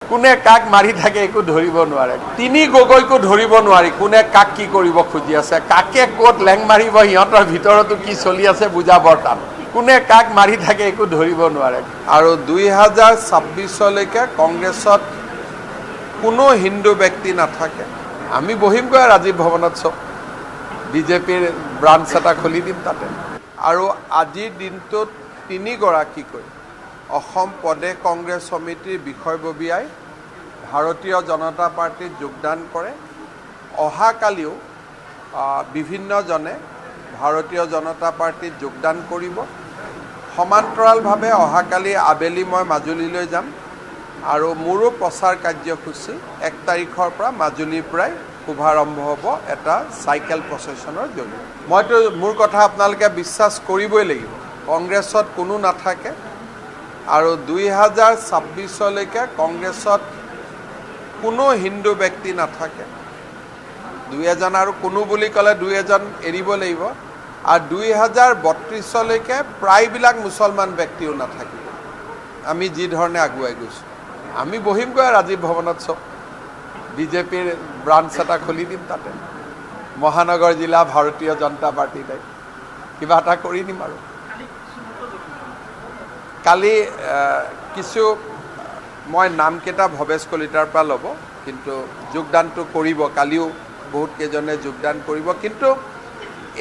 কোনে কাক মাৰি থাকে একো ধৰিব নোৱাৰে। তিনি গগৈকো ধৰিব নোৱাৰি কোনে কাক কি কৰিব খুজি আছে, কাকে ক'ত লেং মাৰিব, সিহঁতৰ ভিতৰতো কি চলি আছে বুজা বৰ টান। কোনে কাক মাৰি থাকে একো ধৰিব নোৱাৰে। আৰু 2026লৈকে কংগ্ৰেছত কোনো হিন্দু ব্যক্তি নাথাকে। আমি বহিমগৈ ৰাজীৱ ভৱনত, চব বিজেপিৰ ব্ৰাঞ্চ এটা খুলি দিম তাতে। আৰু আজিৰ দিনটোত 3গৰাকীকৈ অসম প্ৰদেশ কংগ্ৰেছ সমিতিৰ বিষয়ববীয়াই ভাৰতীয় জনতা পাৰ্টিত যোগদান কৰে। অহাকালিও বিভিন্নজনে ভাৰতীয় জনতা পাৰ্টিত যোগদান কৰিব। সমান্তৰালভাৱে অহাকালি আবেলি মই মাজুলীলৈ যাম আৰু মোৰো প্ৰচাৰ কাৰ্যসূচী 1 তাৰিখৰ পৰা মাজুলীৰ পৰাই শুভাৰম্ভ হ'ব এটা চাইকেল প্ৰচেছনৰ জৰিয়তে। মইতো মোৰ কথা আপোনালোকে বিশ্বাস কৰিবই লাগিব, কংগ্ৰেছত কোনো নাথাকে আৰু 2026লৈকে কংগ্ৰেছত কোনো হিন্দু ব্যক্তি নাথাকে। 2-এজন আৰু কোনো বুলি ক'লে 2-এজন এৰিব লাগিব। আৰু 2032লৈকে প্ৰায়বিলাক মুছলমান ব্যক্তিও নাথাকিব। আমি যি ধৰণে আগুৱাই গৈছোঁ, আমি বহিমগৈ ৰাজীৱ ভৱনত, চব বিজেপিৰ ব্ৰাঞ্চ এটা খুলি দিম তাতে। মহানগৰ জিলা ভাৰতীয় জনতা পাৰ্টিতে কিবা এটা কৰি দিম। আৰু কালি কিছু মই নামকেইটা ভৱেশ কলিতাৰ পৰা ল'ব, কিন্তু যোগদানটো কৰিব। কালিও বহুত কেইজনে যোগদান কৰিব, কিন্তু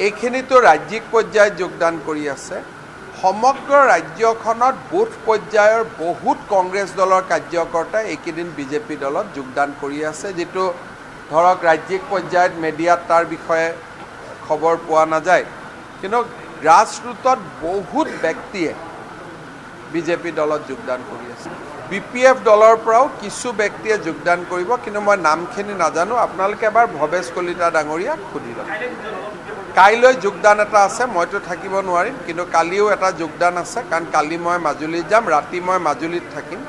এইখিনিতো ৰাজ্যিক পৰ্যায়ত যোগদান কৰি আছে। সমগ্ৰ ৰাজ্যখনত বুথ পৰ্যায়ৰ বহুত কংগ্ৰেছ দলৰ কাৰ্যকৰ্তাই এইকেইদিন বিজেপি দলত যোগদান কৰি আছে, যিটো ধৰক ৰাজ্যিক পৰ্যায়ত মিডিয়াত তাৰ বিষয়ে খবৰ পোৱা নাযায়, কিন্তু গ্ৰাছৰুটত বহুত ব্যক্তিয়ে বিজেপি দলত যোগদান কৰি আছে। BPF দলৰ পৰাও কিছু ব্যক্তিয়ে যোগদান কৰিব, কিন্তু মই নামখিনি নাজানো। আপোনালোকে এবাৰ ভৱেশ কলিতা ডাঙৰীয়াক সুধি লওক। কাইলৈ যোগদান এটা আছে, মইতো থাকিব নোৱাৰিম, কিন্তু কালিও এটা যোগদান আছে, কাৰণ কালি মই মাজুলীত যাম, ৰাতি মই মাজুলীত থাকিম।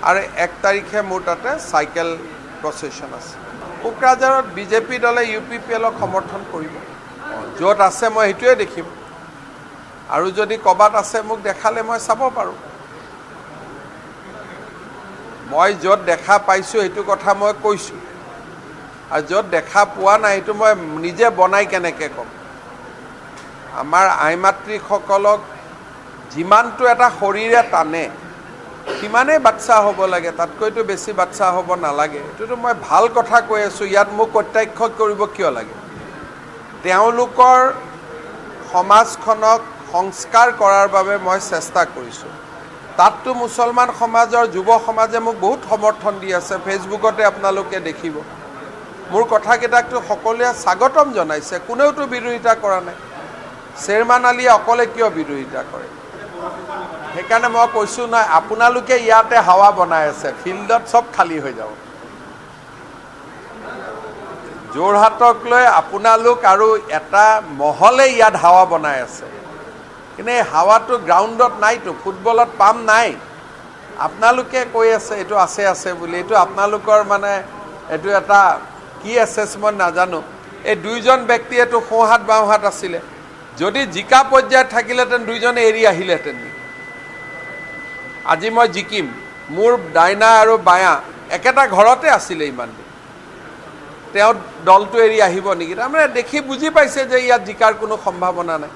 আৰু 1 তাৰিখে মোৰ তাতে চাইকেল প্ৰচেছন আছে। কোকৰাঝাৰত বিজেপি দলে UPPLক সমৰ্থন কৰিব। য'ত আছে মই সেইটোৱে দেখিম, আৰু যদি ক'ৰবাত আছে মোক দেখালে মই চাব পাৰোঁ। মই য'ত দেখা পাইছোঁ সেইটো কথা মই কৈছোঁ, আৰু য'ত দেখা পোৱা নাই সেইটো মই নিজে বনাই কেনেকৈ ক'ম। আমাৰ আই মাতৃসকলক যিমানটো এটা শৰীৰে টানে সিমানেই বাচ্চা হ'ব লাগে, তাতকৈতো বেছি বাচ্চা হ'ব নালাগে। এইটোতো মই ভাল কথা কৈ আছোঁ, ইয়াত মোক প্ৰত্যাখ্য কৰিব কিয় লাগে? তেওঁলোকৰ সমাজখনক সংস্কাৰ কৰাৰ বাবে মই চেষ্টা কৰিছোঁ। তাততো মুছলমান সমাজৰ যুৱ সমাজে মোক বহুত সমৰ্থন দি আছে, ফেচবুকতে আপোনালোকে দেখিব। মোৰ কথাকেইটাকতো সকলোৱে স্বাগতম জনাইছে, কোনেওতো বিৰোধিতা কৰা নাই। শ্বেৰমান আলীয়ে অকলে কিয় বিৰোধিতা কৰে? সেইকাৰণে মই কৈছোঁ নহয়, আপোনালোকে ইয়াতে হাৱা বনাই আছে, ফিল্ডত চব খালী হৈ যাব। যোৰহাটক লৈ আপোনালোক আৰু এটা মহলে ইয়াত হাৱা বনাই আছে, কিন্তু এই হাৱাটো গ্ৰাউণ্ডত নাইতো, ফুটবলত পাম নাই। আপোনালোকে কৈ আছে এইটো আছে বুলি, এইটো আপোনালোকৰ মানে এইটো এটা কি এছেছমেণ্ট নাজানো। এই 2জন ব্যক্তিয়েতো সোঁহাত বাওঁহাত আছিলে, যদি জিকা পৰ্যায়ত থাকিলেহেঁতেন 2জনে এৰি আহিলেহেঁতেন। আজি মই জিকিম, মোৰ ডাইনা আৰু বায়া একেটা ঘৰতে আছিলে ইমান দিন, তেওঁ দলটো এৰি আহিব নেকি? তাৰমানে দেখি বুজি পাইছে যে ইয়াত জিকাৰ কোনো সম্ভাৱনা নাই।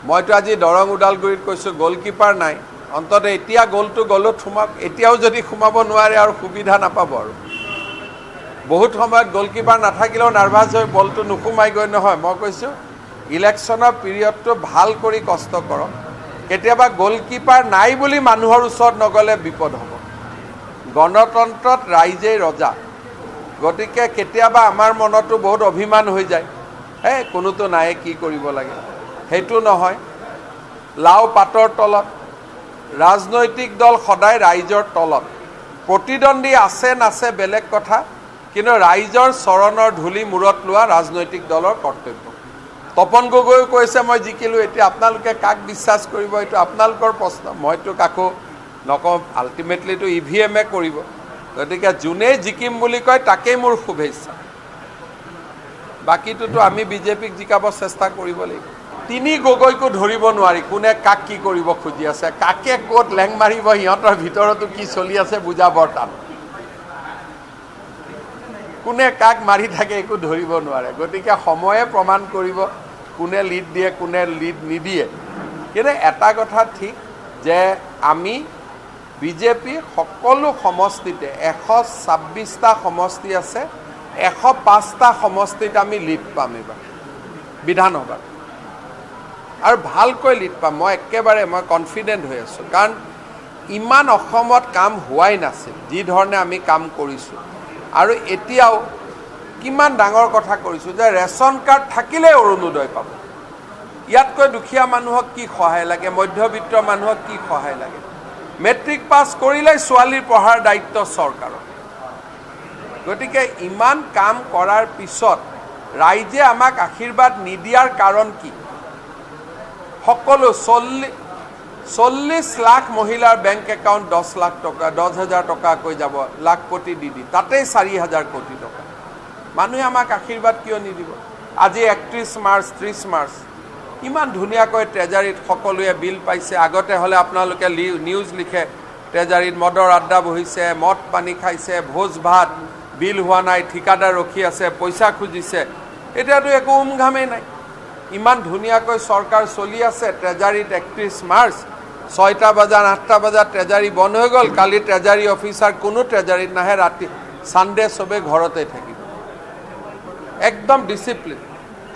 মইতো আজি দৰং ওদালগুৰিত কৈছোঁ গ'লকিপাৰ নাই, অন্ততঃ এতিয়া গ'লটো গ'লত সোমাওক। এতিয়াও যদি সোমাব নোৱাৰে আৰু সুবিধা নাপাব। আৰু বহুত সময়ত গ'লকিপাৰ নাথাকিলেও নাৰ্ভাছ হৈ বলটো নোসোমাইগৈ নহয়। মই কৈছোঁ ইলেকশ্যনৰ পিৰিয়ডটো ভাল কৰি কষ্ট কৰক। কেতিয়াবা গ'লকিপাৰ নাই বুলি মানুহৰ ওচৰত নগ'লে বিপদ হ'ব। গণতন্ত্ৰত ৰাইজেই ৰজা, গতিকে কেতিয়াবা আমাৰ মনতো বহুত অভিমান হৈ যায়, কোনোতো নাই কি কৰিব লাগে। সেইটো নহয়, লাও পাতৰ তলত। ৰাজনৈতিক দল সদায় ৰাইজৰ তলত। প্ৰতিদ্বন্দ্বী আছে নাছে বেলেগ কথা, কিন্তু ৰাইজৰ চৰণৰ ধূলি মূৰত লোৱা ৰাজনৈতিক দলৰ কৰ্তব্য। তপন গগৈয়ে কৈছে মই জিকিলোঁ, এতিয়া আপোনালোকে কাক বিশ্বাস কৰিব এইটো আপোনালোকৰ প্ৰশ্ন, মইতো কাকো নকওঁ। আল্টিমেটলিটো EVM কৰিব, গতিকে যোনেই জিকিম বুলি কয় তাকেই মোৰ শুভেচ্ছা। বাকীটোতো আমি বিজেপিক জিকাব চেষ্টা কৰিব লাগিব। তিনি গগৈকো ধৰিব নোৱাৰি কোনে কাক কি কৰিব খুজি আছে, কাকে ক'ত লেং মাৰিব, সিহঁতৰ ভিতৰতো কি চলি আছে বুজা বৰ টান। কোনে কাক মাৰি থাকে একো ধৰিব নোৱাৰে। গতিকে সময়ে প্ৰমাণ কৰিব কোনে লিড দিয়ে কোনে লিড নিদিয়ে। কিন্তু এটা কথা ঠিক যে আমি বিজেপি সকলো সমষ্টিতে 126টা সমষ্টি আছে, 105টা সমষ্টিত আমি লিড পাম এইবাৰ বিধানসভাত, আৰু ভালকৈ লিড পাম। মই একেবাৰে কনফিডেণ্ট হৈ আছোঁ, কাৰণ ইমান অসমত কাম হোৱাই নাছিল যি ধৰণে আমি কাম কৰিছোঁ। আৰু এতিয়াও কিমান ডাঙৰ কথা কৰিছোঁ যে ৰেচন কাৰ্ড থাকিলেই অৰুণোদয় পাব। ইয়াতকৈ দুখীয়া মানুহক কি সহায় লাগে, মধ্যবিত্ত মানুহক কি সহায় লাগে। মেট্ৰিক পাছ কৰিলেই ছোৱালীৰ পঢ়াৰ দায়িত্ব চৰকাৰৰ। গতিকে ইমান কাম কৰাৰ পিছত ৰাইজে আমাক আশীৰ্বাদ নিদিয়াৰ কাৰণ কি? সকলো 40 লাখ মহিলাৰ বেংক একাউণ্ট 10 লাখ টকা 10,000 টকাকৈ যাব, লাখ কোটি দি তাতেই 4,000 কোটি টকা। মানুহে আমাক আশীৰ্বাদ কিয় নিদিব? আজি 31 মাৰ্চ 30 মাৰ্চ ইমান ধুনীয়াকৈ ট্ৰেজাৰীত সকলোৱে বিল পাইছে। আগতে হ'লে আপোনালোকে নিউজ লিখে ট্ৰেজাৰীত মদৰ আড্ডা বহিছে, মদ পানী খাইছে, ভোজ ভাত, বিল হোৱা নাই, ঠিকাদাৰ ৰখি আছে, পইচা খুজিছে। এতিয়াতো একো উমঘামেই নাই, ইমান ধুনীয়াকৈ চৰকাৰ চলি আছে। ট্ৰেজাৰীত 31 মাৰ্চ 6টা বজাত 8টা বজাত ট্ৰেজাৰী বন্ধ হৈ গ'ল। কালি ট্ৰেজাৰী অফিচাৰ কোনো ট্ৰেজাৰীত নাহে, ৰাতি ছানডে চবেই ঘৰতে থাকিব, একদম ডিচিপ্লিন।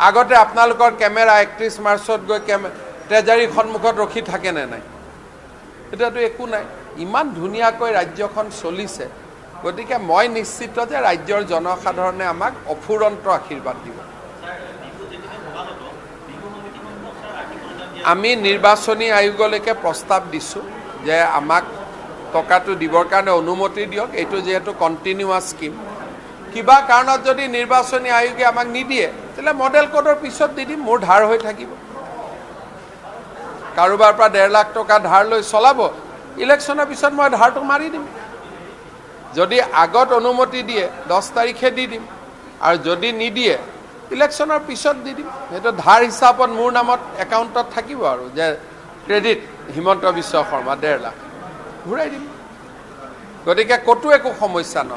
আগতে আপোনালোকৰ কেমেৰা 31 মাৰ্চত গৈ ট্ৰেজাৰীৰ সন্মুখত ৰখি থাকেনে নাই? এতিয়াতো একো নাই, ইমান ধুনীয়াকৈ ৰাজ্যখন চলিছে। গতিকে মই নিশ্চিত যে ৰাজ্যৰ জনসাধাৰণে আমাক অফুৰন্ত আশীৰ্বাদ দিব। আমি নিৰ্বাচনী আয়োগলৈকে প্ৰস্তাৱ দিছোঁ যে আমাক টকাটো দিবৰ কাৰণে অনুমতি দিয়ক। এইটো যিহেতু কণ্টিনিউৱাছ স্কিম, কিবা কাৰণত যদি নিৰ্বাচনী আয়োগে আমাক নিদিয়ে তেতিয়াহ'লে মডেল কোডৰ পিছত দি দিম, মোৰ ধাৰ হৈ থাকিব। কাৰোবাৰ পৰা 1.5 লাখ টকা ধাৰ লৈ চলাব, ইলেকশ্যনৰ পিছত মই ধাৰটো মাৰি দিম। যদি আগত অনুমতি দিয়ে 10 তাৰিখে দি দিম, আৰু যদি নিদিয়ে ইলেকশ্যনৰ পিছত দি দিম। সেইটো ধাৰ হিচাপত মোৰ নামত একাউণ্টত থাকিব, আৰু যে ক্ৰেডিট হিমন্ত বিশ্ব শৰ্মা 1.5 লাখ ঘূৰাই দিম। গতিকে ক'তো একো সমস্যা নহয়।